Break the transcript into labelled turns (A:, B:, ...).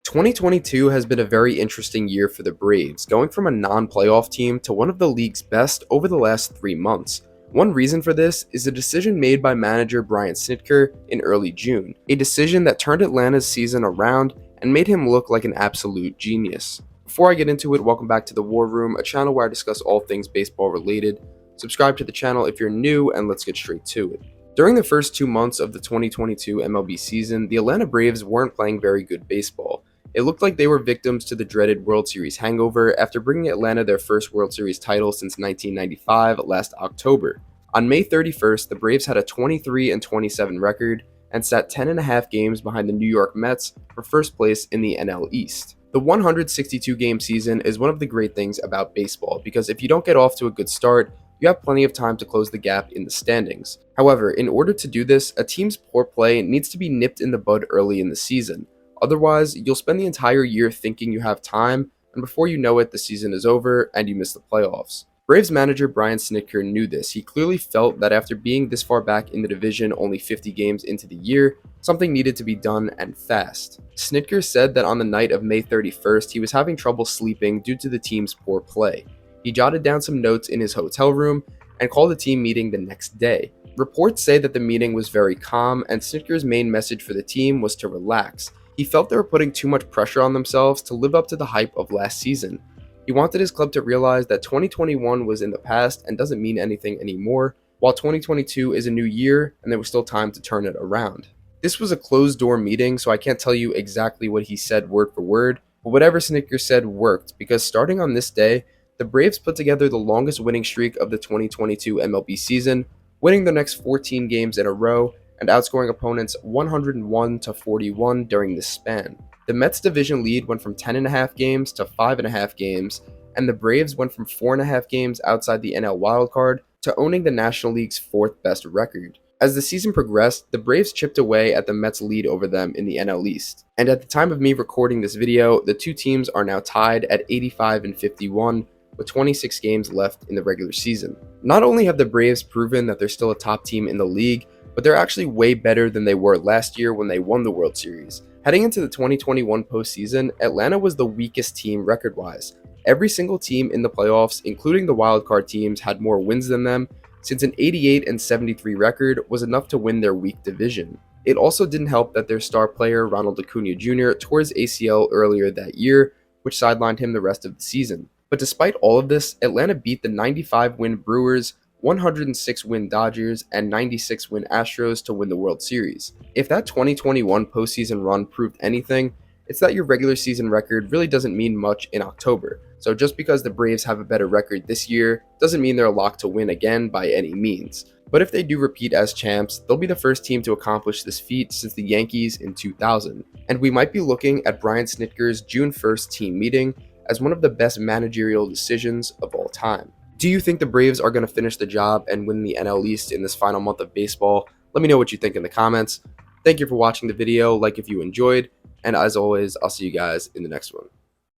A: 2022 has been a very interesting year for the Braves, going from a non-playoff team to one of the league's best over the last 3 months. One reason for this is a decision made by manager Brian Snitker in early June, a decision that turned Atlanta's season around and made him look like an absolute genius. Before I get into it, welcome back to the War Room, a channel where I discuss all things baseball related. Subscribe to the channel if you're new, and let's get straight to it. During the first 2 months of the 2022 MLB season, the Atlanta Braves weren't playing very good baseball. It looked like they were victims to the dreaded World Series hangover after bringing Atlanta their first World Series title since 1995 last October. On May 31st, the Braves had a 23-27 record and sat 10.5 games behind the New York Mets for first place in the NL East. The 162-game season is one of the great things about baseball because if you don't get off to a good start, you have plenty of time to close the gap in the standings. However, in order to do this, a team's poor play needs to be nipped in the bud early in the season. Otherwise, you'll spend the entire year thinking you have time, and before you know it, the season is over and you miss the playoffs. Braves manager Brian Snitker knew this. He clearly felt that after being this far back in the division only 50 games into the year, something needed to be done and fast. Snitker said that on the night of May 31st, he was having trouble sleeping due to the team's poor play. He jotted down some notes in his hotel room and called a team meeting the next day. Reports say that the meeting was very calm, and Snitker's main message for the team was to relax. He felt they were putting too much pressure on themselves to live up to the hype of last season. He wanted his club to realize that 2021 was in the past and doesn't mean anything anymore, while 2022 is a new year and there was still time to turn it around. This was a closed-door meeting, so I can't tell you exactly what he said word for word, but whatever Snitker said worked because starting on this day, the Braves put together the longest winning streak of the 2022 MLB season, winning the next 14 games in a row and outscoring opponents 101-41 during this span. The Mets' division lead went from 10.5 games to 5.5 games, and the Braves went from 4.5 games outside the NL wildcard to owning the National League's fourth best record. As the season progressed, the Braves chipped away at the Mets' lead over them in the NL East. And at the time of me recording this video, the two teams are now tied at 85-51, with 26 games left in the regular season. Not only have the Braves proven that they're still a top team in the league, but they're actually way better than they were last year when they won the World Series. Heading into the 2021 postseason, Atlanta was the weakest team record-wise. Every single team in the playoffs, including the wildcard teams, had more wins than them, since an 88-73 record was enough to win their weak division. It also didn't help that their star player, Ronald Acuna Jr., tore his ACL earlier that year, which sidelined him the rest of the season. But despite all of this, Atlanta beat the 95-win Brewers, 106-win Dodgers, and 96-win Astros to win the World Series. If that 2021 postseason run proved anything, it's that your regular season record really doesn't mean much in October. So just because the Braves have a better record this year doesn't mean they're locked to win again by any means. But if they do repeat as champs, they'll be the first team to accomplish this feat since the Yankees in 2000. And we might be looking at Brian Snitker's June 1st team meeting as one of the best managerial decisions of all time. Do you think the Braves are going to finish the job and win the NL East in this final month of baseball? Let me know what you think in the comments. Thank you for watching the video, like if you enjoyed, and as always, I'll see you guys in the next one.